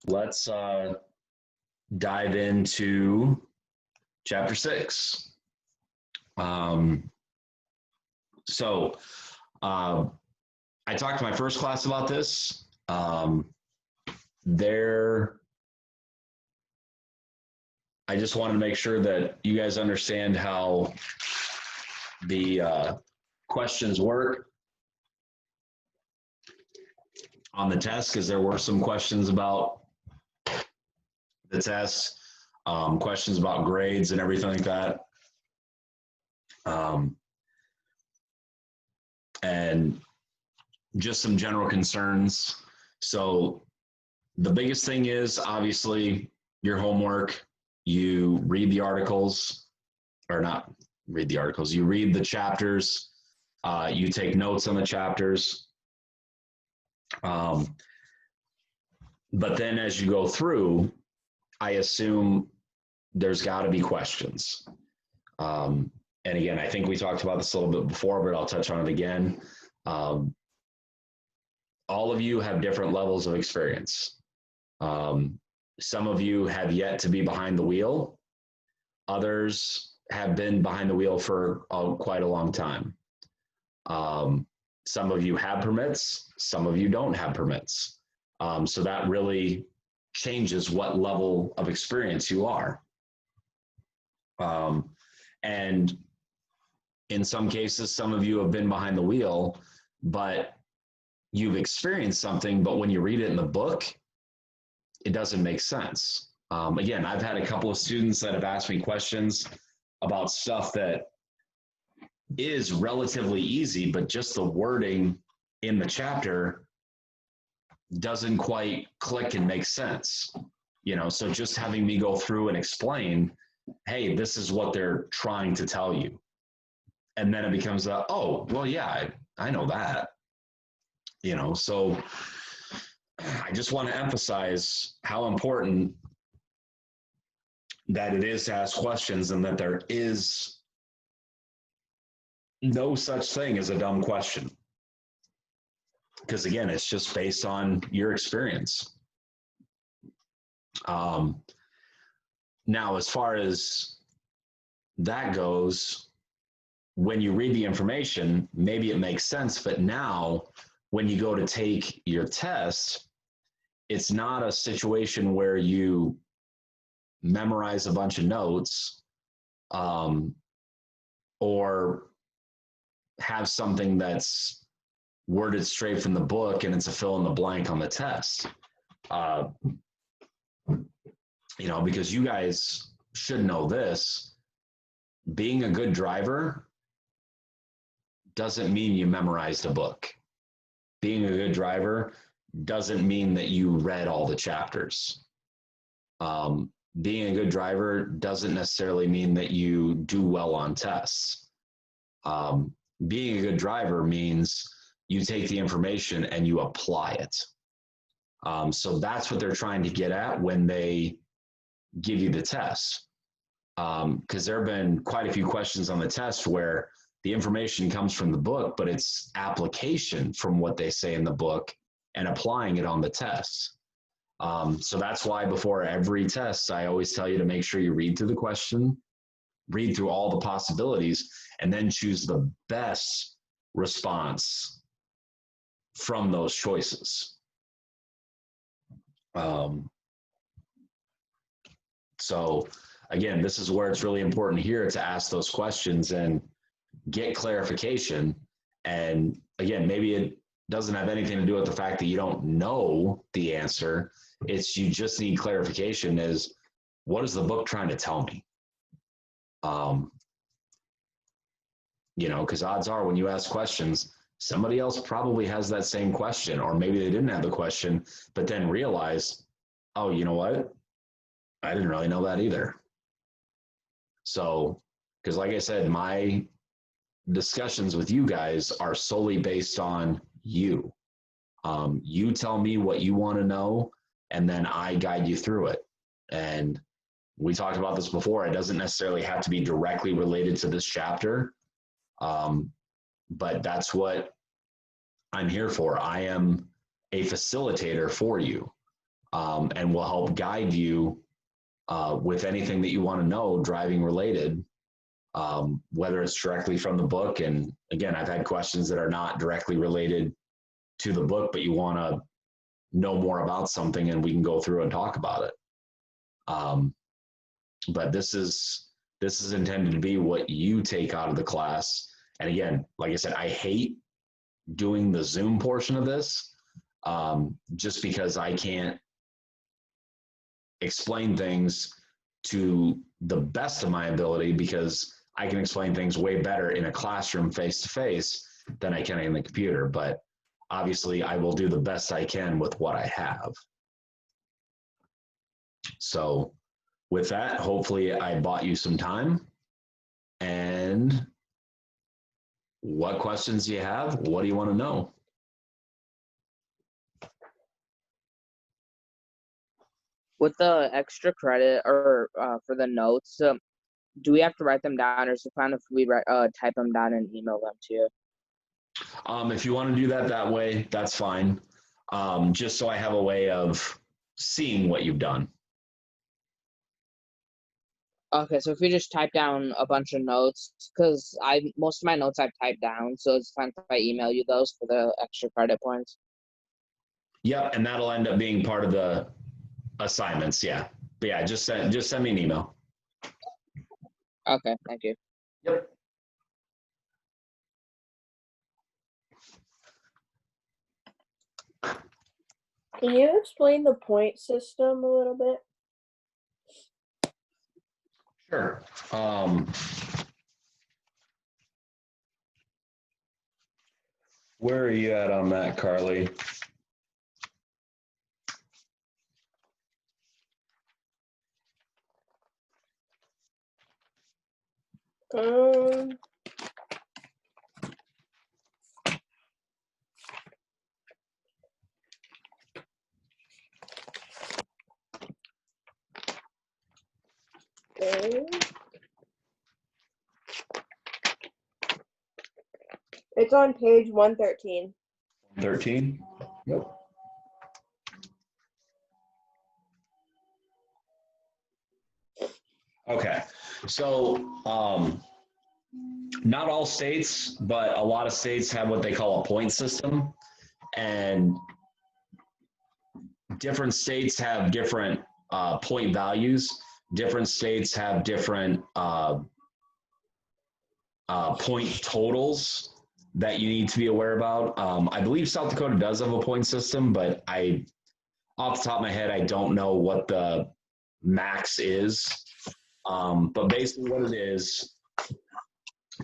let's dive into chapter 6. So I talked to my first class about this. I just wanted to make sure that you guys understand how the questions work on the test, because there were some questions about the test, questions about grades and everything like that. And just some general concerns. So the biggest thing is obviously your homework. You read the articles, or not read the articles, you read the chapters, you take notes on the chapters. But then as you go through, I assume there's got to be questions. And again, I think we talked about this a little bit before, but I'll touch on it again. All of you have different levels of experience. Some of you have yet to be behind the wheel. Others have been behind the wheel for quite a long time. Some of you have permits, some of you don't have permits. So that really changes what level of experience you are. And in some cases, some of you have been behind the wheel, but you've experienced something, but when you read it in the book, it doesn't make sense. Again, I've had a couple of students that have asked me questions about stuff that is relatively easy, but just the wording in the chapter doesn't quite click and make sense. So just having me go through and explain, hey, this is what they're trying to tell you. And then it becomes oh, well, yeah, I know that. So I just want to emphasize how important that it is to ask questions, and that there is no such thing as a dumb question. Because again, it's just based on your experience. Now, as far as that goes, when you read the information, maybe it makes sense, but now when you go to take your test, it's not a situation where you memorize a bunch of notes or have something that's worded straight from the book and it's a fill in the blank on the test. Because you guys should know this, being a good driver doesn't mean you memorized a book. Being a good driver doesn't mean that you read all the chapters. Being a good driver doesn't necessarily mean that you do well on tests. Being a good driver means you take the information and you apply it. So that's what they're trying to get at when they give you the test. Because there have been quite a few questions on the test where the information comes from the book, but it's application from what they say in the book and applying it on the test. So that's why before every test, I always tell you to make sure you read through the question, read through all the possibilities, and then choose the best response from those choices. So again, this is where it's really important here to ask those questions and get clarification. And again, maybe it doesn't have anything to do with the fact that you don't know the answer. It's you just need clarification as what is the book trying to tell me? Because odds are when you ask questions, somebody else probably has that same question, or maybe they didn't have the question, but then realized, oh, you know what? I didn't really know that either. So, because like I said, my discussions with you guys are solely based on you. You tell me what you want to know, and then I guide you through it. And we talked about this before. It doesn't necessarily have to be directly related to this chapter, but that's what I'm here for. I am a facilitator for you. and will help guide you with anything that you want to know driving related, whether it's directly from the book. And again, I've had questions that are not directly related to the book, but you want to know more about something, and we can go through and talk about it. But this is intended to be what you take out of the class. And again, like I said, I hate doing the Zoom portion of this, just because I can't explain things to the best of my ability, because I can explain things way better in a classroom face-to-face than I can in the computer. But obviously I will do the best I can with what I have. So with that, hopefully I bought you some time. And what questions do you have? What do you want to know? With the extra credit or for the notes, do we have to write them down, or is it fine if we type them down and email them to you? If you want to do that way, that's fine. Just so I have a way of seeing what you've done. Okay, so if we just type down a bunch of notes, because most of my notes I've typed down, so it's fine if I email you those for the extra credit points. Yep, and that'll end up being part of the assignments. Yeah, but yeah, just send me an email. Okay, thank you. Yep. Can you explain the point system a little bit? Sure. Where are you at on that, Carly? Okay. It's on page 113. 13? Yep. Okay, so not all states, but a lot of states have what they call a point system, and different states have different point values. Different states have different point totals that you need to be aware about. I believe South Dakota does have a point system, but off the top of my head, I don't know what the max is. But basically what it is,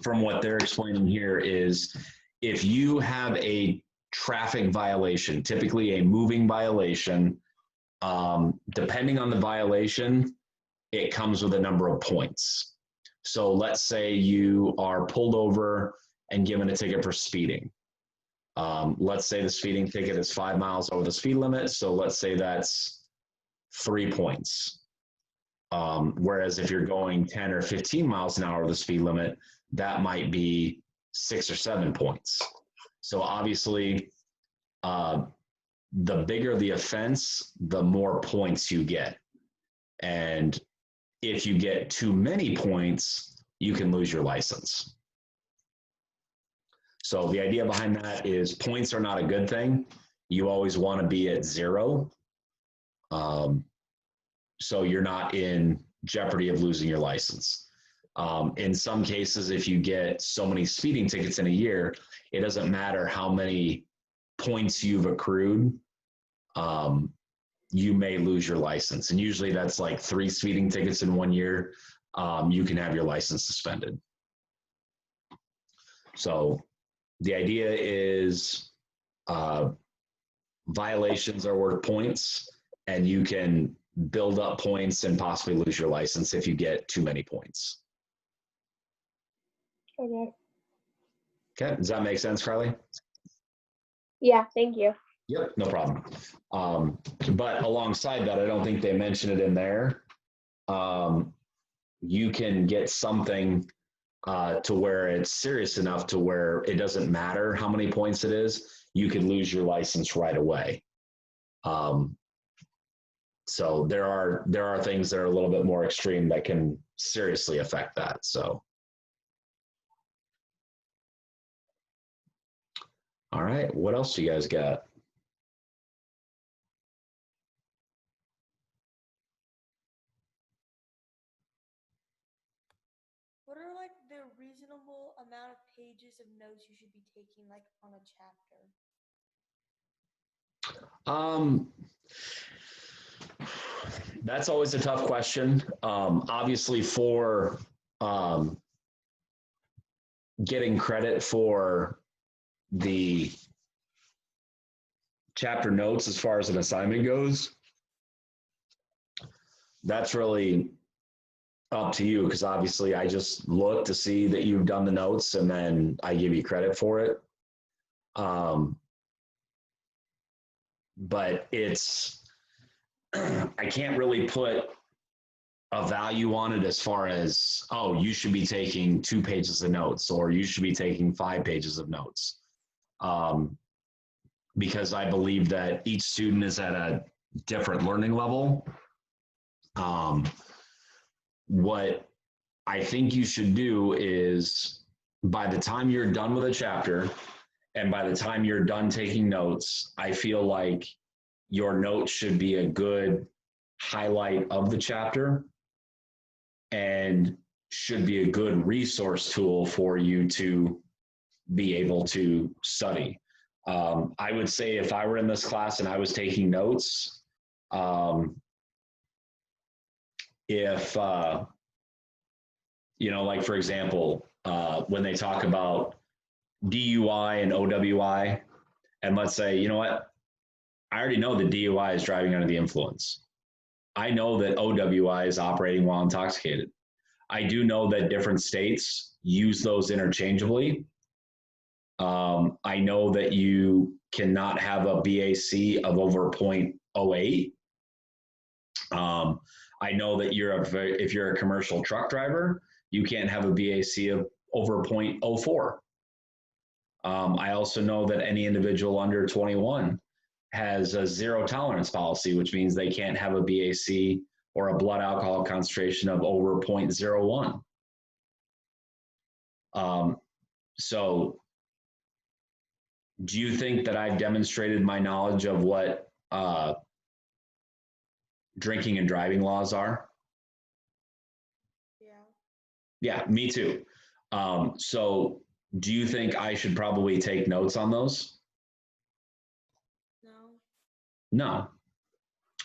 from what they're explaining here, is if you have a traffic violation, typically a moving violation, depending on the violation, it comes with a number of points. So let's say you are pulled over and given a ticket for speeding. Let's say the speeding ticket is 5 miles over the speed limit. So let's say that's 3 points. Whereas if you're going 10 or 15 miles an hour over the speed limit, that might be 6 or 7 points. So obviously, the bigger the offense, the more points you get. And if you get too many points, you can lose your license. So the idea behind that is points are not a good thing. You always want to be at 0. So you're not in jeopardy of losing your license. In some cases, if you get so many speeding tickets in a year, it doesn't matter how many points you've accrued, you may lose your license. And usually that's like 3 speeding tickets in 1 year. You can have your license suspended. So the idea is violations are worth points, and you can build up points and possibly lose your license if you get too many points. Okay. Okay, does that make sense, Carly? Yeah, thank you. Yep, no problem. But alongside that, I don't think they mentioned it in there. You can get something to where it's serious enough to where it doesn't matter how many points it is, you could lose your license right away. So there are things that are a little bit more extreme that can seriously affect that. So, all right, what else do you guys got? What are like the reasonable amount of pages of notes you should be taking like on a chapter? That's always a tough question. Obviously, for getting credit for the chapter notes as far as an assignment goes, that's really up to you, because obviously I just look to see that you've done the notes and then I give you credit for it. But it's, I can't really put a value on it as far as, oh, you should be taking 2 pages of notes or you should be taking 5 pages of notes. Because I believe that each student is at a different learning level. What I think you should do is, by the time you're done with a chapter and by the time you're done taking notes, I feel like your notes should be a good highlight of the chapter and should be a good resource tool for you to be able to study. I would say if I were in this class and I was taking notes, if, like for example, when they talk about DUI and OWI, and let's say, you know what, I already know that DUI is driving under the influence. I know that OWI is operating while intoxicated. I do know that different states use those interchangeably. I know that you cannot have a BAC of over 0.08. I know that if you're a commercial truck driver, you can't have a BAC of over 0.04. I also know that any individual under 21 has a zero tolerance policy, which means they can't have a BAC or a blood alcohol concentration of over 0.01. So do you think that I've demonstrated my knowledge of what drinking and driving laws are? Yeah. Yeah, me too. So do you think I should probably take notes on those? No.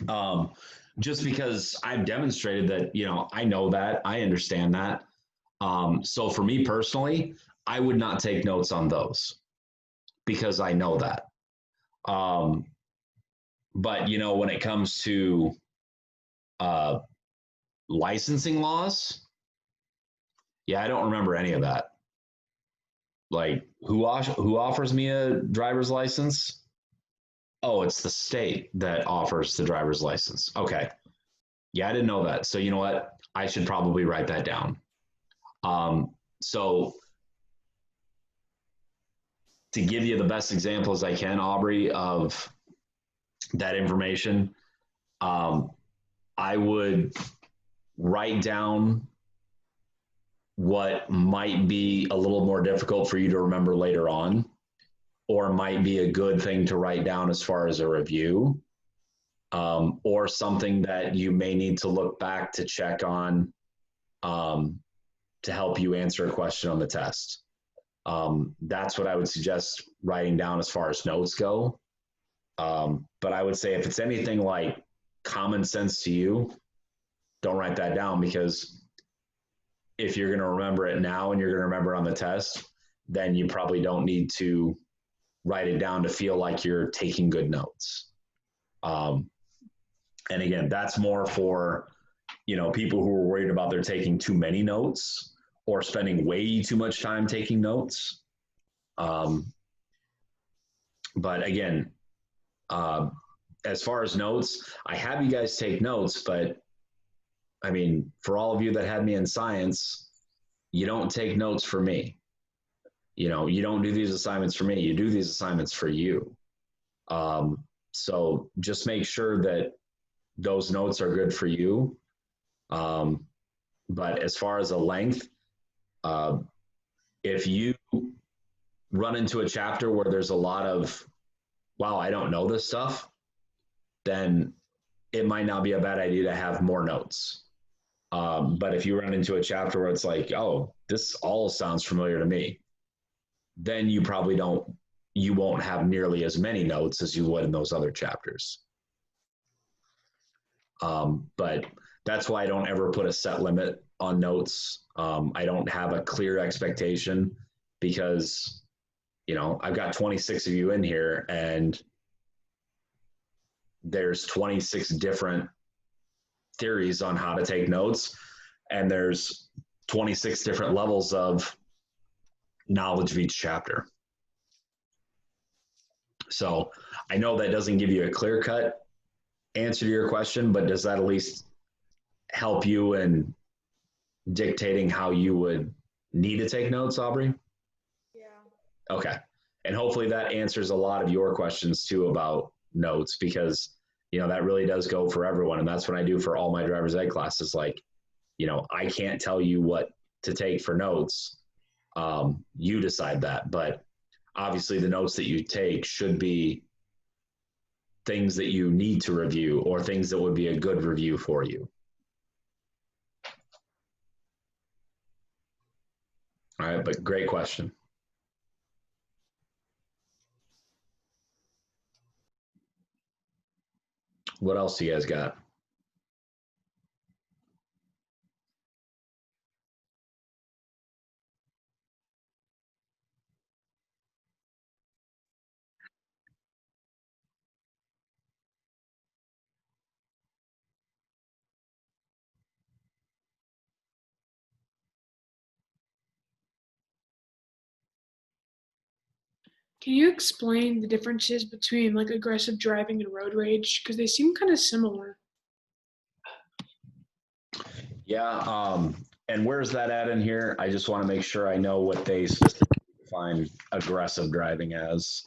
No. Just because I've demonstrated that, I know that, I understand that. So for me personally, I would not take notes on those because I know that. But, when it comes to licensing laws, yeah, I don't remember any of that. Like, who offers me a driver's license? Oh, it's the state that offers the driver's license. Okay. Yeah, I didn't know that. So you know what? I should probably write that down. So to give you the best examples I can, Aubrey, of that information, I would write down what might be a little more difficult for you to remember later on, or might be a good thing to write down as far as a review, or something that you may need to look back to check on to help you answer a question on the test. That's what I would suggest writing down as far as notes go. But I would say if it's anything like common sense to you, don't write that down, because if you're going to remember it now and you're going to remember on the test, then you probably don't need to write it down to feel like you're taking good notes. And again, that's more for, people who are worried about they're taking too many notes or spending way too much time taking notes. But again, as far as notes, I have you guys take notes, but I mean, for all of you that had me in science, you don't take notes for me. You don't do these assignments for me. You do these assignments for you. So just make sure that those notes are good for you. But as far as a length, if you run into a chapter where there's a lot of, wow, I don't know this stuff, then it might not be a bad idea to have more notes. But if you run into a chapter where it's like, oh, this all sounds familiar to me, then you won't have nearly as many notes as you would in those other chapters. But that's why I don't ever put a set limit on notes. I don't have a clear expectation because, I've got 26 of you in here and there's 26 different theories on how to take notes, and there's 26 different levels of knowledge of each chapter. So I know that doesn't give you a clear-cut answer to your question, but does that at least help you in dictating how you would need to take notes, Aubrey? Yeah. Okay. And hopefully that answers a lot of your questions too about notes, because that really does go for everyone. And that's what I do for all my driver's ed classes. Like, I can't tell you what to take for notes. You decide that. But obviously the notes that you take should be things that you need to review or things that would be a good review for you. All right, but great question. What else do you guys got? Can you explain the differences between like aggressive driving and road rage? Because they seem kind of similar. Yeah, and where's that at in here? I just want to make sure I know what they specifically define aggressive driving as.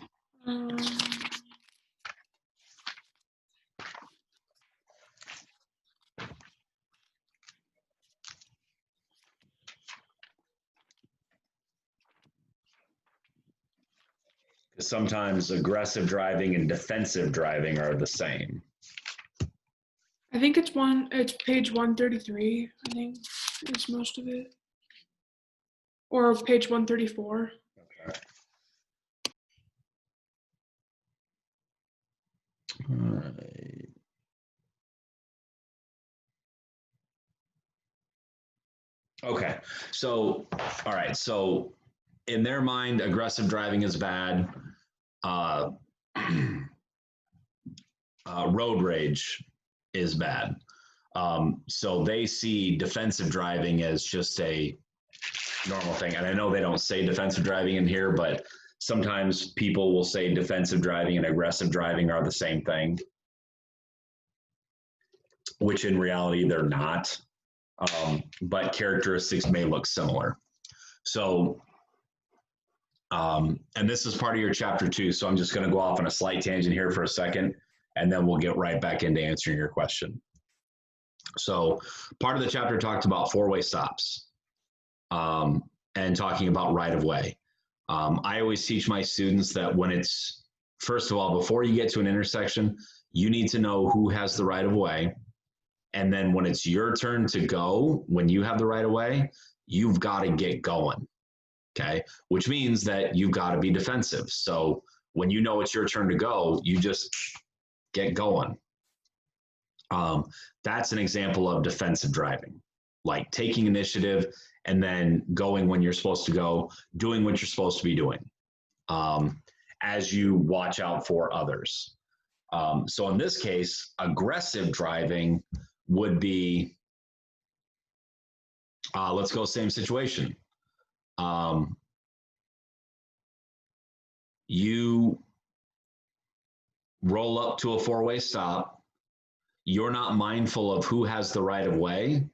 Sometimes aggressive driving and defensive driving are the same. I think it's page 133, I think, is most of it. Or page 134. Okay. All right. Okay, so, all right, so in their mind, aggressive driving is bad. Road rage is bad. So they see defensive driving as just a normal thing. And I know they don't say defensive driving in here, but sometimes people will say defensive driving and aggressive driving are the same thing, which in reality they're not. But characteristics may look similar. So, and this is part of your chapter 2, so I'm just going to go off on a slight tangent here for a second, and then we'll get right back into answering your question. So part of the chapter talked about four-way stops and talking about right-of-way. I always teach my students that when it's, first of all, before you get to an intersection, you need to know who has the right-of-way. And then when it's your turn to go, when you have the right-of-way, you've got to get going, okay? Which means that you've got to be defensive. So when you know it's your turn to go, you just get going. That's an example of defensive driving, like taking initiative and then going when you're supposed to go, doing what you're supposed to be doing as you watch out for others. So in this case, aggressive driving would be, let's go same situation. You roll up to a four-way stop. You're not mindful of who has the right of way,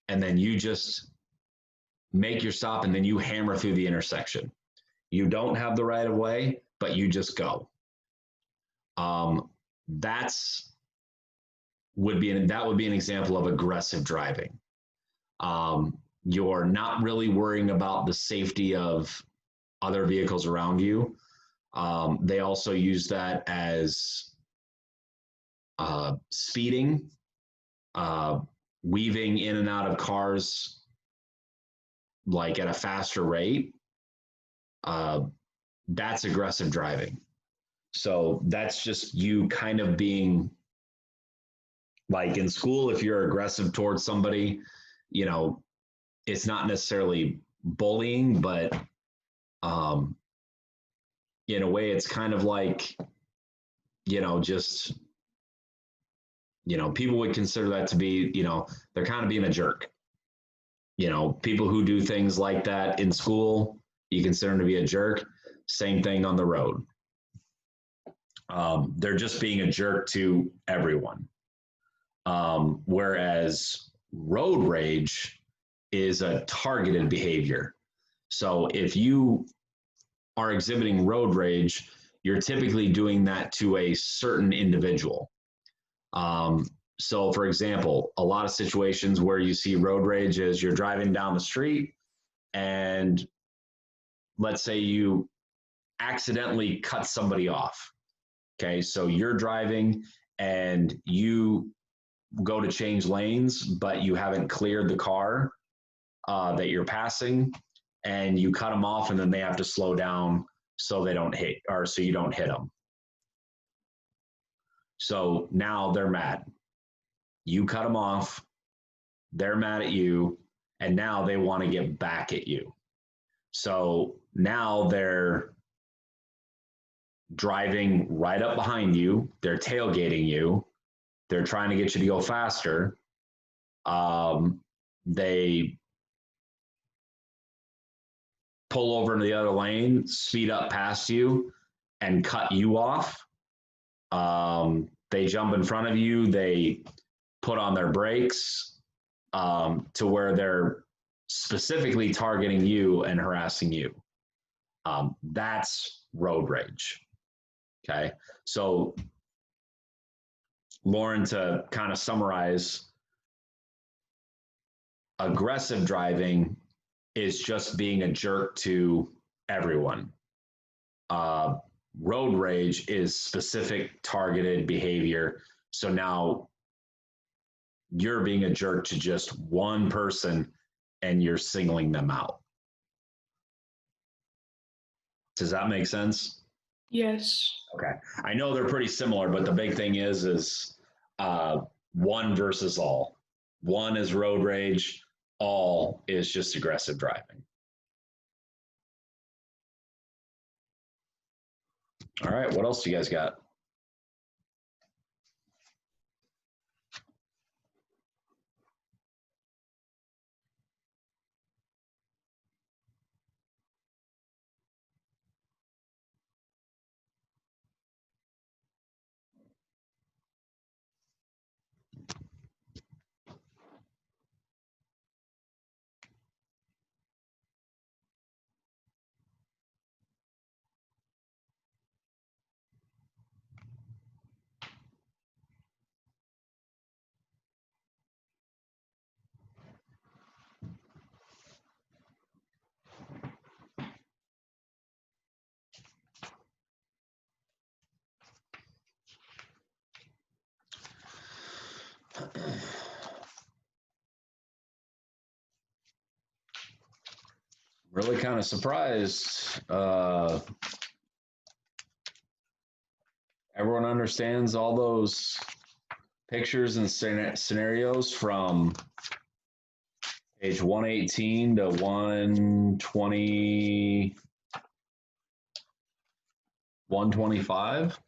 and then you just make your stop and then you hammer through the intersection. You don't have the right of way, but you just go. That's would be an example of aggressive driving. You're not really worrying about the safety of other vehicles around you. They also use that as speeding, weaving in and out of cars like at a faster rate. That's aggressive driving. So that's just you kind of being like in school, if you're aggressive towards somebody, you know, it's not necessarily bullying, but in a way, it's kind of like, you know, just, you know, people would consider that to be, you know, they're kind of being a jerk. You know, people who do things like that in school, you consider them to be a jerk. Same thing on the road. They're just being a jerk to everyone. Whereas road rage is a targeted behavior. So if you are exhibiting road rage, you're typically doing that to a certain individual. So for example, a lot of situations where you see road rage is you're driving down the street and let's say you accidentally cut somebody off. Okay, so you're driving and you go to change lanes, but you haven't cleared the car that you're passing, and you cut them off, and then they have to slow down so they don't hit, or so you don't hit them. So now they're mad. You cut them off, they're mad at you, and now they want to get back at you. So now they're driving right up behind you, they're tailgating you, they're trying to get you to go faster. They pull over into the other lane, speed up past you, and cut you off. They jump in front of you, they put on their brakes to where they're specifically targeting you and harassing you. That's road rage. Okay, so Lauren, to kind of summarize, aggressive driving is just being a jerk to everyone. Road rage is specific targeted behavior. So now you're being a jerk to just one person and you're singling them out. Does that make sense? Yes. Okay. I know they're pretty similar, but the big thing is one versus all. One is road rage, all is just aggressive driving. All right, what else do you guys got? Really kind of surprised. Everyone understands all those pictures and scenarios from page 118 to 120, 125.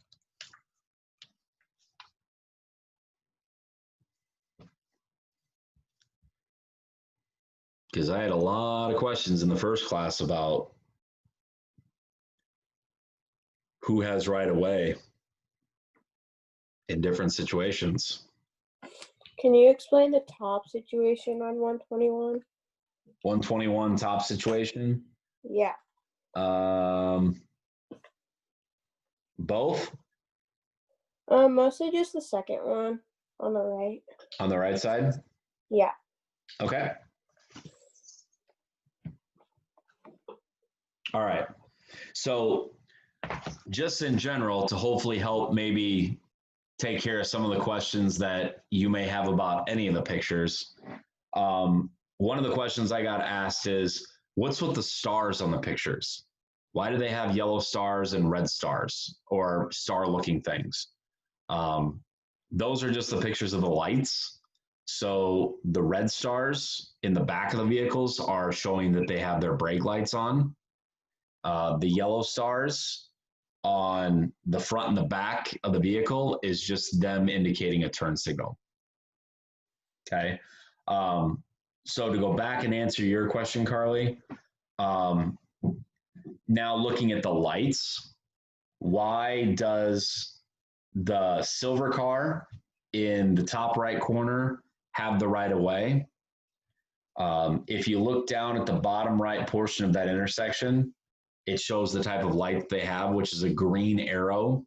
Because I had a lot of questions in the first class about who has right of way in different situations. Can you explain the top situation on 121? 121 top situation. Yeah. Both. Mostly just the second one. on the right. On the right side? Yeah. Okay. All right. So just in general, to hopefully help maybe take care of some of the questions that you may have about any of the pictures. One of the questions I got asked is, what's with the stars on the pictures? Why do they have yellow stars and red stars or star-looking things? Those are just the pictures of the lights. So the red stars in the back of the vehicles are showing that they have their brake lights on. The yellow stars on the front and the back of the vehicle is just them indicating a turn signal. Okay. So to go back and answer your question, Carly, now looking at the lights, why does the silver car in the top right corner have the right of way? If you look down at the bottom right portion of that intersection, it shows the type of light they have, which is a green arrow.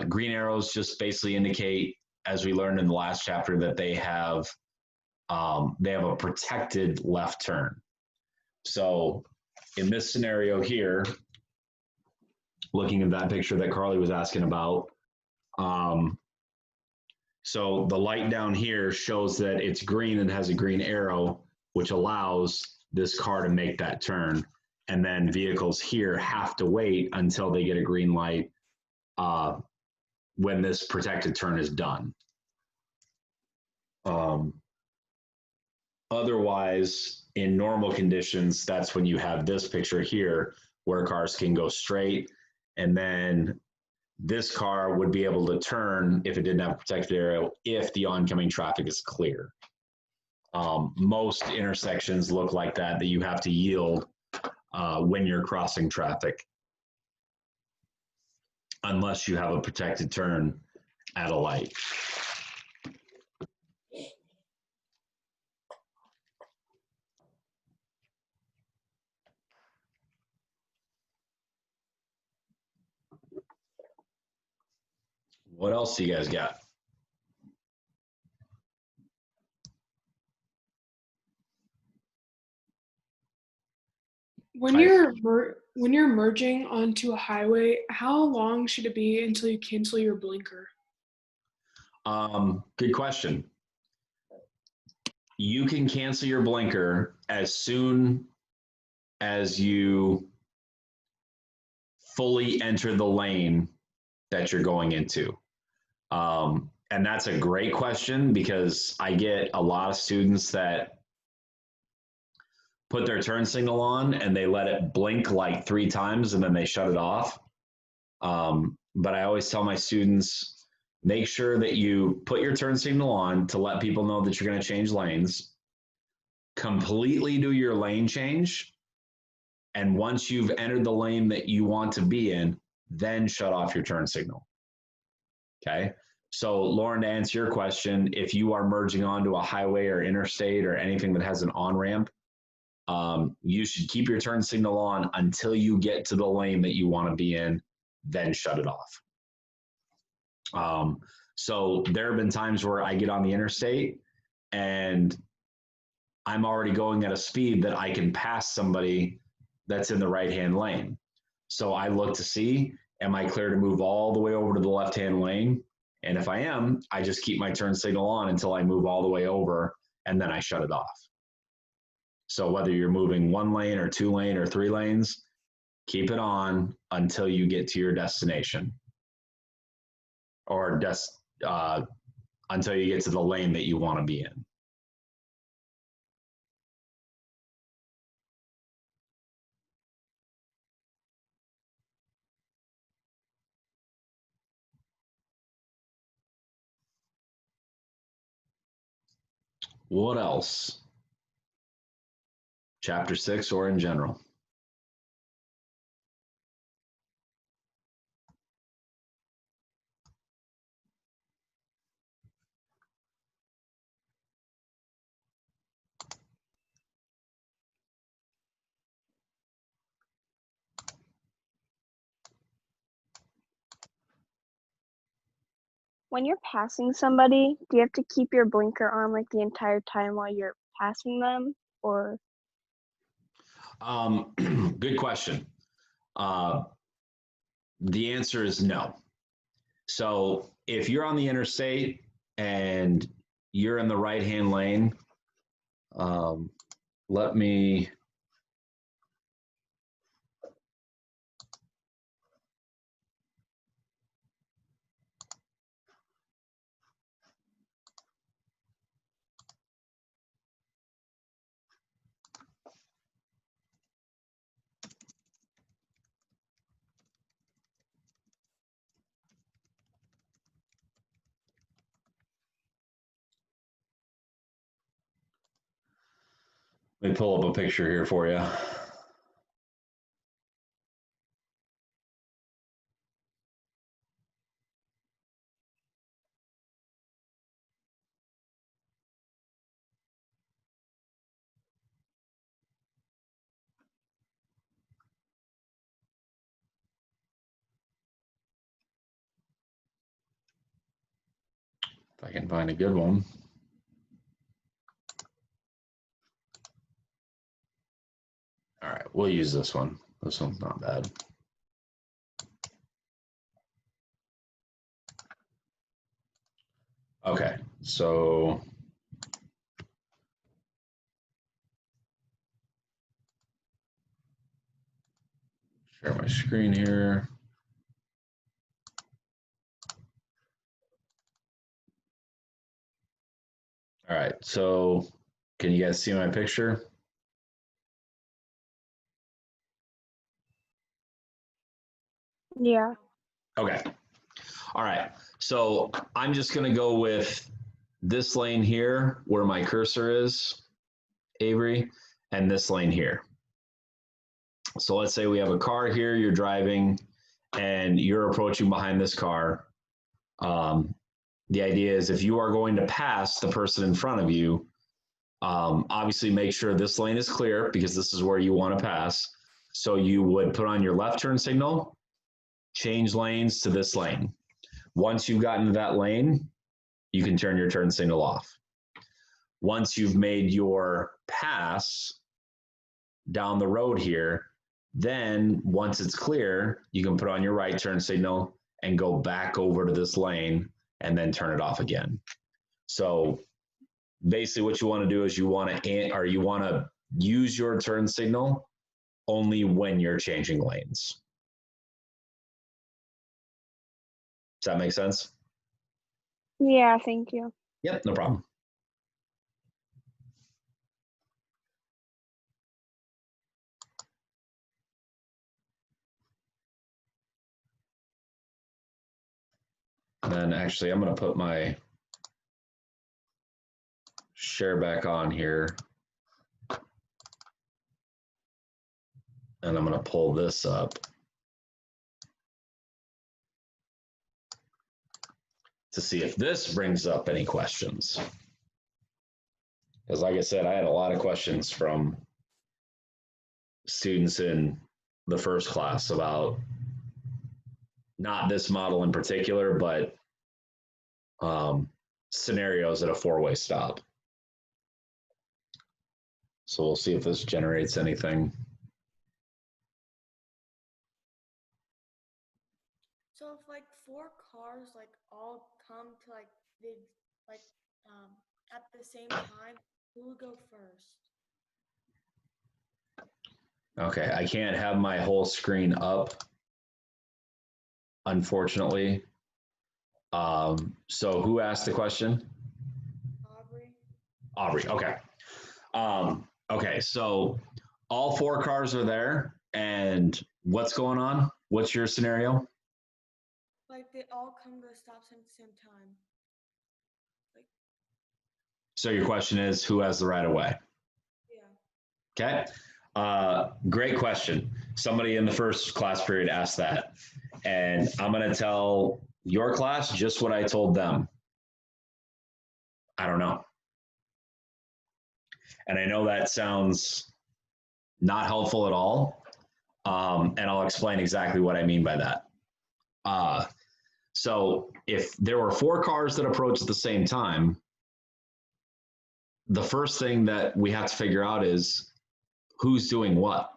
Green arrows just basically indicate, as we learned in the last chapter, that they have a protected left turn. So in this scenario here, looking at that picture that Carly was asking about, so the light down here shows that it's green and has a green arrow, which allows this car to make that turn. And then vehicles here have to wait until they get a green light when this protected turn is done. Otherwise, in normal conditions, that's when you have this picture here where cars can go straight, and then this car would be able to turn if it didn't have a protected area if the oncoming traffic is clear. Most intersections look like that you have to yield when you're crossing traffic, unless you have a protected turn at a light. What else do you guys got? When you're merging onto a highway, how long should it be until you cancel your blinker? Good question. You can cancel your blinker as soon as you fully enter the lane that you're going into. And that's a great question because I get a lot of students that put their turn signal on and they let it blink like 3 times and then they shut it off. But I always tell my students, make sure that you put your turn signal on to let people know that you're going to change lanes. Completely do your lane change. And once you've entered the lane that you want to be in, then shut off your turn signal. Okay. So Lauren, to answer your question, if you are merging onto a highway or interstate or anything that has an on-ramp, you should keep your turn signal on until you get to the lane that you want to be in, then shut it off. So there have been times where I get on the interstate and I'm already going at a speed that I can pass somebody that's in the right-hand lane. So I look to see, am I clear to move all the way over to the left-hand lane? And if I am, I just keep my turn signal on until I move all the way over and then I shut it off. So whether you're moving 1 lane or 2 lane or 3 lanes, keep it on until you get to your destination or until you get to the lane that you want to be in. What else? Chapter 6 or in general? when you're passing somebody, do you have to keep your blinker on like the entire time while you're passing them, or? Good question. The answer is no. So if you're on the interstate and you're in the right-hand lane, let me. Let me pull up a picture here for you. If I can find a good one. All right, we'll use this one. This one's not bad. Okay, so share my screen here. All right, so can you guys see my picture? Yeah. Okay. All right. So I'm just going to go with this lane here where my cursor is, Avery, and this lane here. So let's say we have a car here, you're driving, and you're approaching behind this car. The idea is if you are going to pass the person in front of you, obviously make sure this lane is clear because this is where you want to pass. So you would put on your left turn signal, change lanes to this lane. Once you've gotten to that lane, you can turn your turn signal off. Once you've made your pass down the road here, then once it's clear, you can put on your right turn signal and go back over to this lane and then turn it off again. So basically what you want to do is you want to use your turn signal only when you're changing lanes. Does that make sense? Yeah, thank you. Yep, no problem. And then actually I'm going to put my share back on here. And I'm going to pull this up to see if this brings up any questions. Because like I said, I had a lot of questions from students in the first class about not this model in particular, but scenarios at a four-way stop. So we'll see if this generates anything. So if like four cars like all come to like at the same time, who will go first? Okay, I can't have my whole screen up, unfortunately. So who asked the question? Aubrey, okay. Okay, so all four cars are there, and what's going on? What's your scenario? Like they all come to a stop sign at the same time. Like, So your question is, who has the right of way? yeah. Okay, great question. Somebody in the first class period asked that, and I'm gonna tell your class just what I told them. I don't know. And I know that sounds not helpful at all, and I'll explain exactly what I mean by that. So if there were 4 cars that approach at the same time, the first thing that we have to figure out is who's doing what.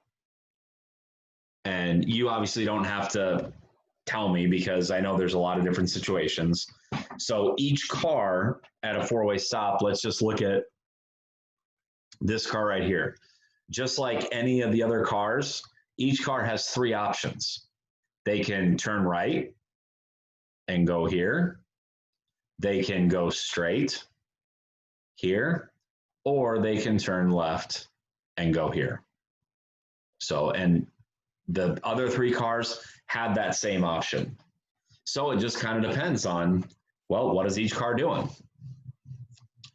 And you obviously don't have to tell me because I know there's a lot of different situations. So each car at a 4-way stop, let's just look at this car right here. Just like any of the other cars, each car has 3 options. They can turn right and go here. They can go straight here, or they can turn left and go here. So, and the other 3 cars had that same option. So it just kind of depends on, well, what is each car doing?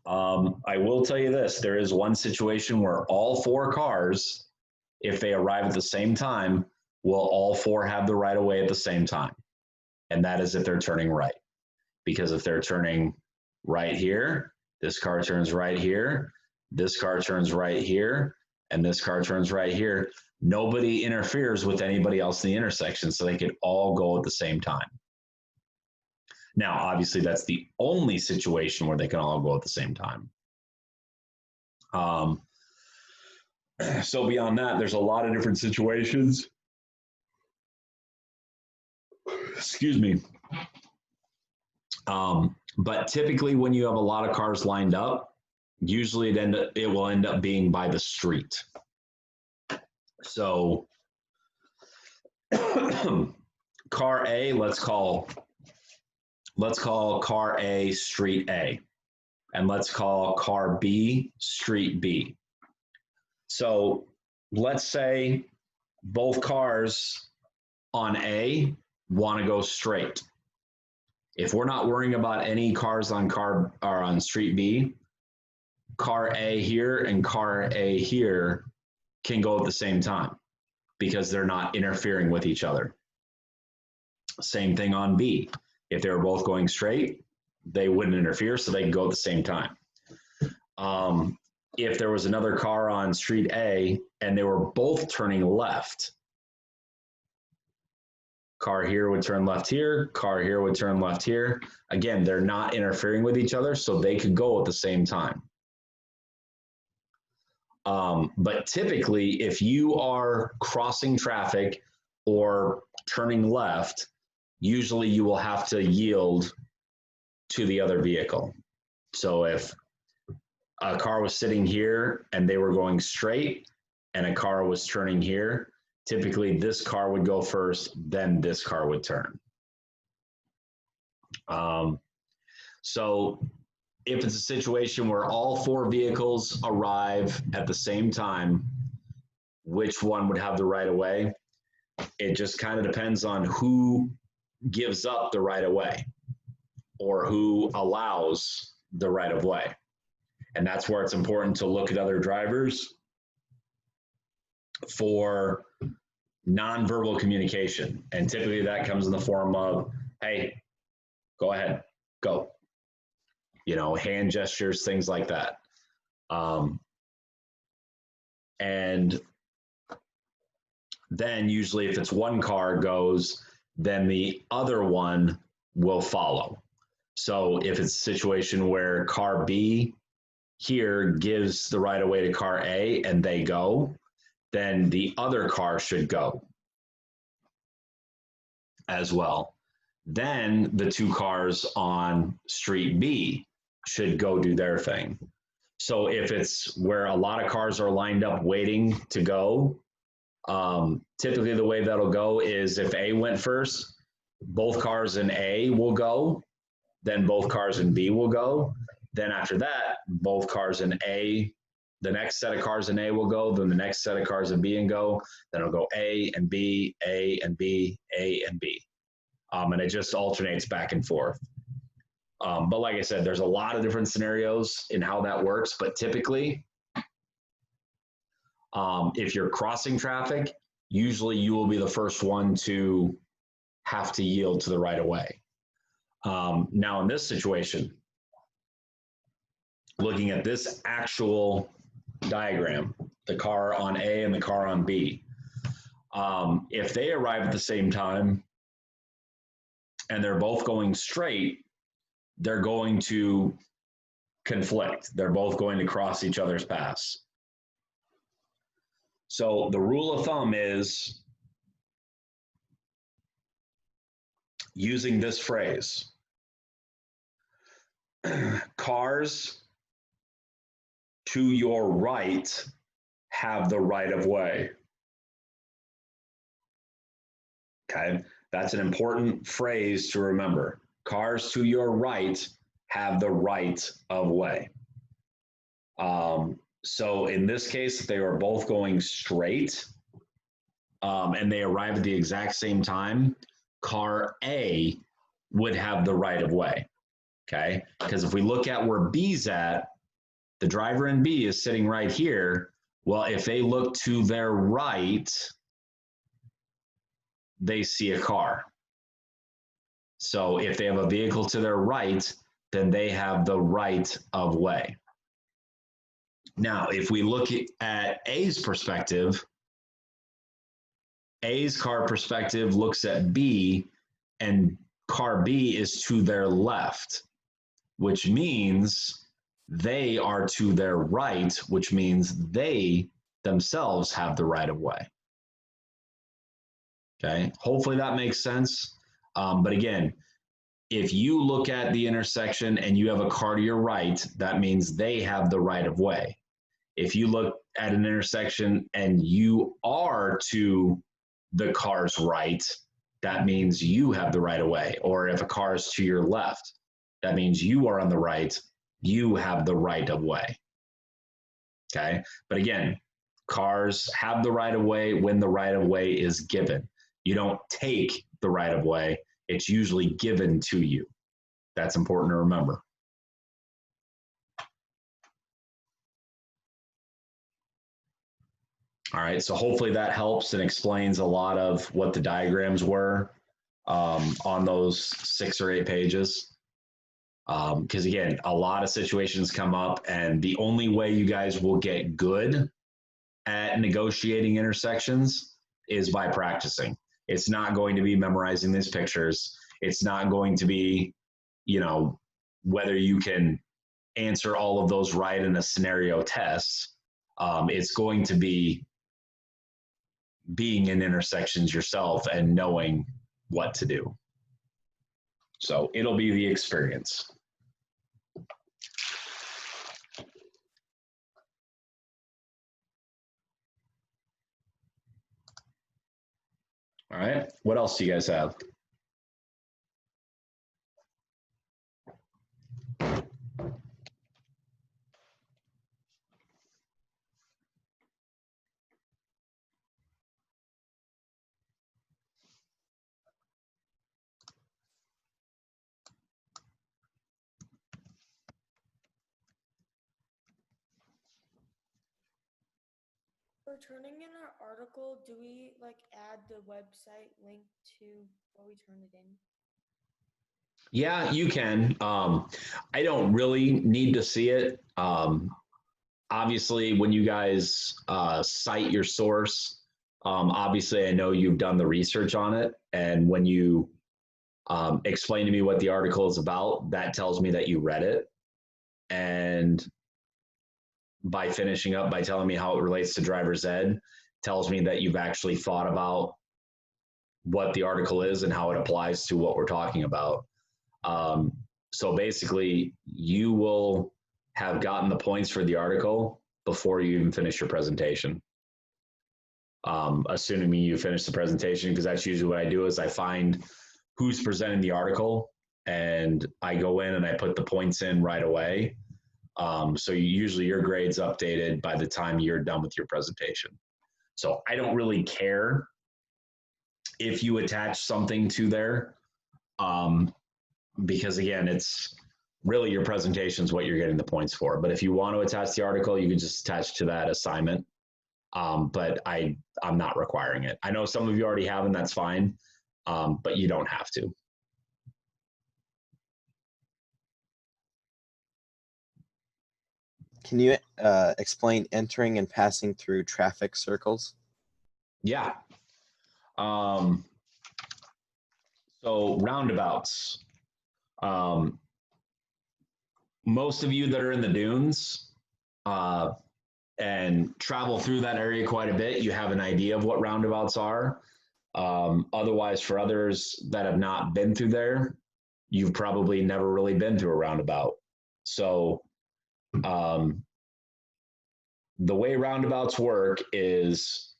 I will tell you this, there is one situation where all 4 cars, if they arrive at the same time, will all 4 have the right of way at the same time. And that is if they're turning right. Because if they're turning right here, this car turns right here, this car turns right here, and this car turns right here, nobody interferes with anybody else in the intersection, so they could all go at the same time. Now, obviously, that's the only situation where they can all go at the same time. So beyond that, there's a lot of different situations. Excuse me. But typically when you have a lot of cars lined up, usually it will end up being by the street. So car A, let's call car A street A, and let's call car B street B. So let's say both cars on A want to go straight. If we're not worrying about any cars on street B, car A here and car A here can go at the same time because they're not interfering with each other. Same thing on B. If they were both going straight, they wouldn't interfere, so they can go at the same time. If there was another car on street A and they were both turning left, car here would turn left here, car here would turn left here. Again, they're not interfering with each other, so they could go at the same time. But typically, if you are crossing traffic or turning left, usually you will have to yield to the other vehicle. So if a car was sitting here and they were going straight and a car was turning here, typically this car would go first, then this car would turn. So if it's a situation where all 4 vehicles arrive at the same time, which one would have the right of way? It just kind of depends on who gives up the right of way or who allows the right of way. And that's where it's important to look at other drivers for nonverbal communication. And typically that comes in the form of, hey, go ahead, go. You know, hand gestures, things like that. And then usually if it's one car goes, then the other one will follow. So if it's a situation where car B here gives the right of way to car A and they go, then the other car should go as well. Then the 2 cars on street B should go do their thing. So if it's where a lot of cars are lined up waiting to go, typically the way that'll go is if A went first, both cars in A will go, then both cars in B will go. Then after that, both cars in A, the next set of cars in A will go, then the next set of cars in B and go, then it'll go A and B, A and B, A and B. And it just alternates back and forth. But like I said, there's a lot of different scenarios in how that works, but typically, if you're crossing traffic, usually you will be the first one to have to yield to the right of way. Now in this situation, looking at this actual diagram, the car on A and the car on B, if they arrive at the same time and they're both going straight, they're going to conflict. They're both going to cross each other's paths. So the rule of thumb is using this phrase. Cars to your right have the right of way. Okay, that's an important phrase to remember. Cars to your right have the right of way. So in this case, they are both going straight and they arrive at the exact same time, car A would have the right of way. Okay, because if we look at where B's at, the driver in B is sitting right here. Well, if they look to their right, they see a car. So if they have a vehicle to their right, then they have the right of way. Now, if we look at A's perspective, A's car perspective looks at B, and car B is to their left, which means they are to their right, which means they themselves have the right of way. Okay, hopefully that makes sense. But again, if you look at the intersection and you have a car to your right, that means they have the right of way. If you look at an intersection and you are to the car's right, that means you have the right of way. Or if a car is to your left, that means you are on the right, you have the right of way. Okay, but again, cars have the right of way when the right of way is given. You don't take the right of way, it's usually given to you. That's important to remember. All right, so hopefully that helps and explains a lot of what the diagrams were on those 6 or 8 pages. Because again, a lot of situations come up, and the only way you guys will get good at negotiating intersections is by practicing. It's not going to be memorizing these pictures. It's not going to be, you know, whether you can answer all of those right in a scenario test. It's going to be being in intersections yourself and knowing what to do. So it'll be the experience. All right, what else do you guys have? For turning in our article, do we like add the website link to where we turn it in? Yeah, you can. I don't really need to see it. Obviously, when you guys cite your source, obviously I know you've done the research on it. And when you explain to me what the article is about, that tells me that you read it. And by finishing up by telling me how it relates to driver's ed, tells me that you've actually thought about what the article is and how it applies to what we're talking about. So basically, you will have gotten the points for the article before you even finish your presentation. Assuming you finish the presentation, because that's usually what I do is I find who's presenting the article and I go in and I put the points in right away. So usually your grade's updated by the time you're done with your presentation. So I don't really care if you attach something to there, because again, it's really your presentation is what you're getting the points for. But if you want to attach the article, you can just attach to that assignment. But I'm not requiring it. I know some of you already have, and that's fine, but you don't have to. Can you explain entering and passing through traffic circles? Yeah. So roundabouts. Most of you that are in the dunes and travel through that area quite a bit, you have an idea of what roundabouts are. Otherwise, for others that have not been through there, you've probably never really been through a roundabout. So the way roundabouts work is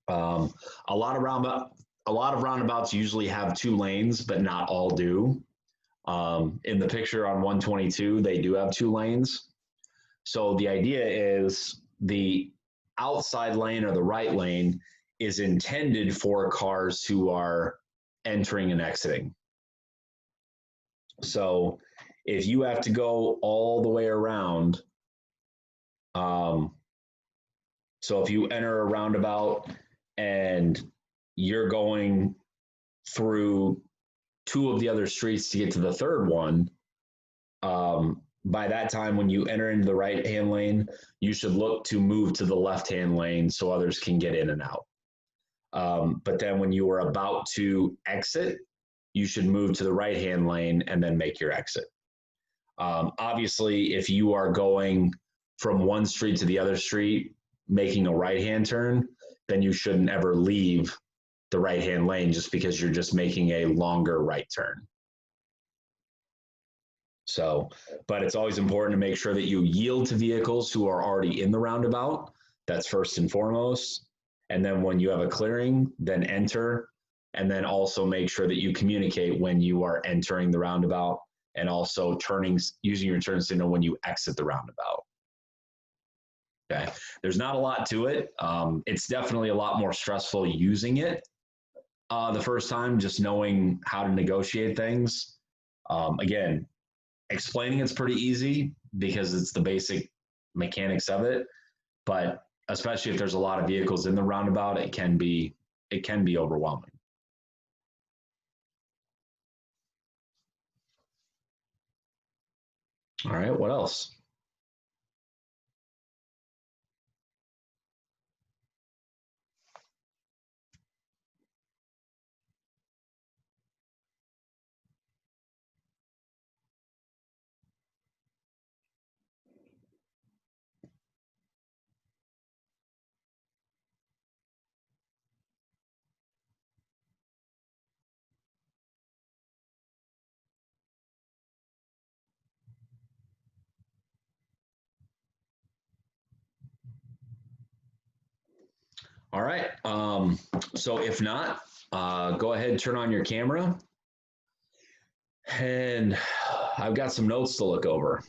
a lot of roundabouts usually have 2 lanes, but not all do. In the picture on 122, they do have 2 lanes. So the idea is the outside lane or the right lane is intended for cars who are entering and exiting. So if you have to go all the way around, so if you enter a roundabout and you're going through 2 of the other streets to get to the 3rd one, by that time when you enter into the right-hand lane, you should look to move to the left-hand lane so others can get in and out. But then when you are about to exit, you should move to the right-hand lane and then make your exit. Obviously, if you are going from one street to the other street, making a right-hand turn, then you shouldn't ever leave the right-hand lane just because you're just making a longer right turn. So, but it's always important to make sure that you yield to vehicles who are already in the roundabout. That's first and foremost. And then when you have a clearing, then enter. And then also make sure that you communicate when you are entering the roundabout and also using your turn signal when you exit the roundabout. Okay, there's not a lot to it. It's definitely a lot more stressful using it the first time, just knowing how to negotiate things. Again, explaining it's pretty easy because it's the basic mechanics of it, but especially if there's a lot of vehicles in the roundabout, it can be overwhelming. All right, what else? All right, so if not, go ahead and turn on your camera. And I've got some notes to look over.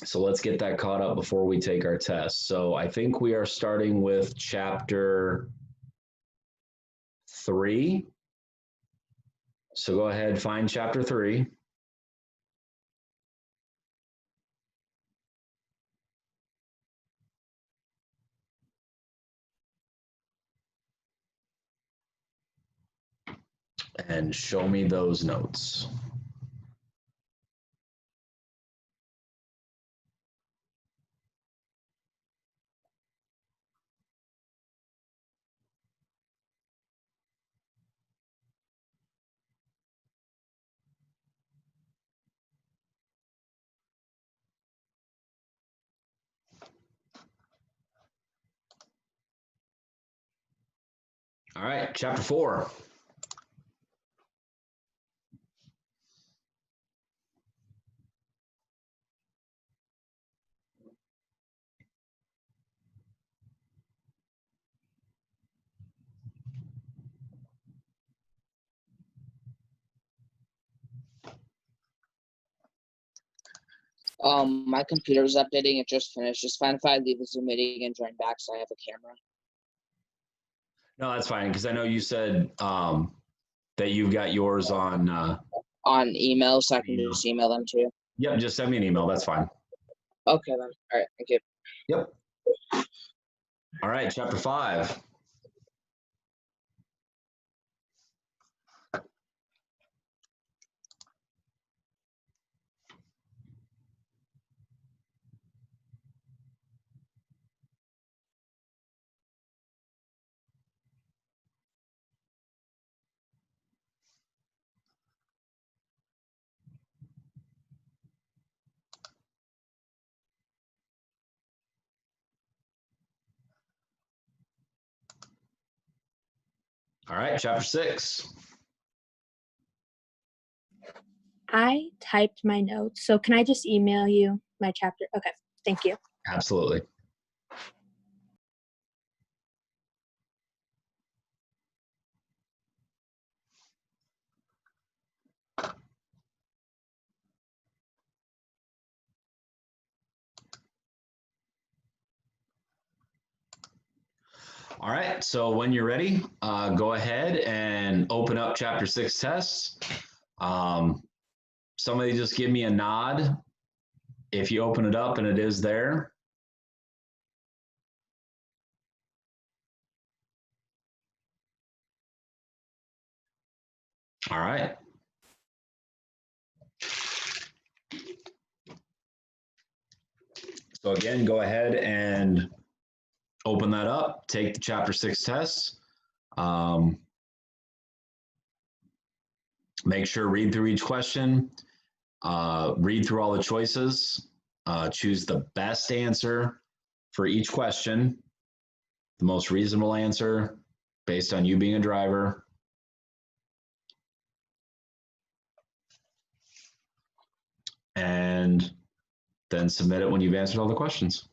So let's get that caught up before we take our test. So I think we are starting with chapter 3. So go ahead, find chapter 3. And show me those notes. All right, chapter 4. My computer's updating. It just finished. Just fine if I leave the Zoom meeting and join back so I have a camera. No, that's fine, because I know you said that you've got yours on. On email, so I can Email. just email them to you. Yep, just send me an email. That's fine. Okay then. All right. Thank you. Yep. All right, chapter 5. All right, chapter 6. I typed my notes, so can I just email you my chapter? Okay, thank you. Absolutely. All right, so when you're ready, go ahead and open up chapter 6 tests. Somebody just give me a nod if you open it up and it is there. All right. So again, go ahead and open that up, take the chapter 6 test. Make sure read through each question, read through all the choices, choose the best answer for each question, the most reasonable answer based on you being a driver. And then submit it when you've answered all the questions.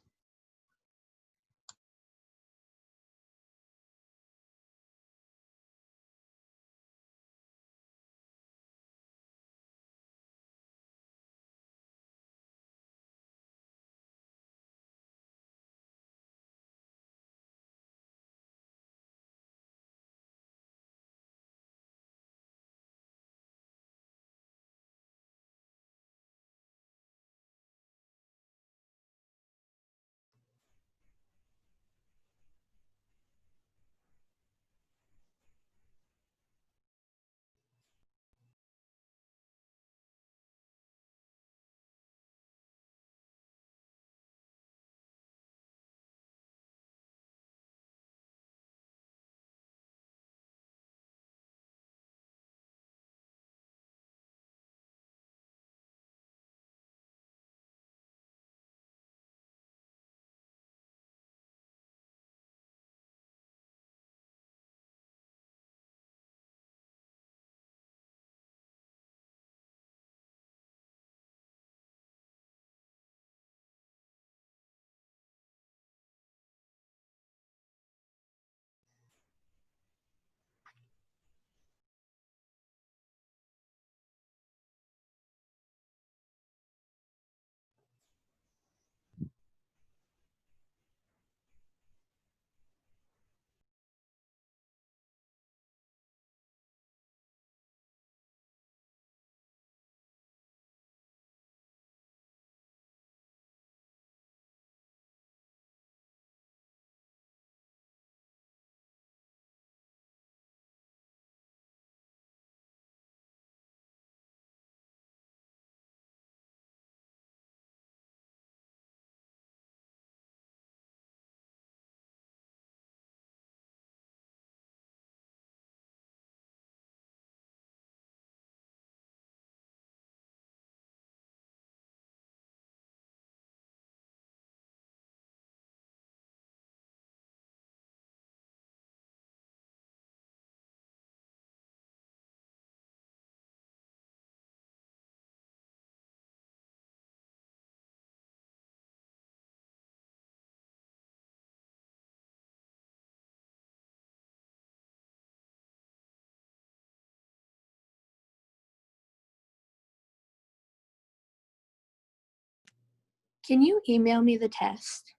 Can you email me the test?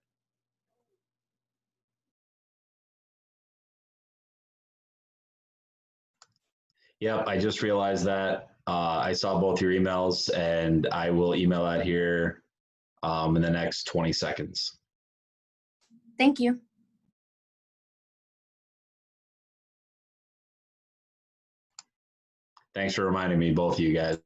Yep, I just realized that. I saw both your emails and I will email that here in the next 20 seconds. Thank you. Thanks for reminding me, both of you guys.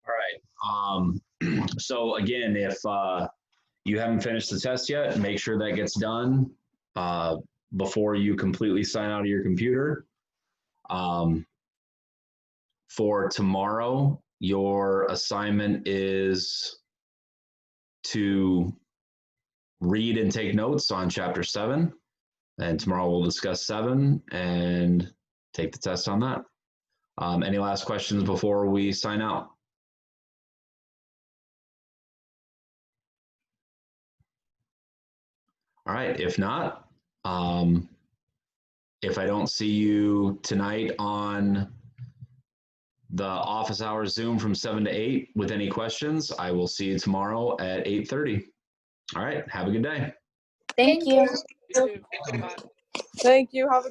All right. So again, if you haven't finished the test yet, make sure that gets done before you completely sign out of your computer. For tomorrow, your assignment is to read and take notes on chapter 7. And tomorrow we'll discuss 7 and take the test on that. Any last questions before we sign out? All right, if not, if I don't see you tonight on the office hours Zoom from 7 to 8 with any questions, I will see you tomorrow at 8:30. All right, have a good day. Thank you. Thank you. Have a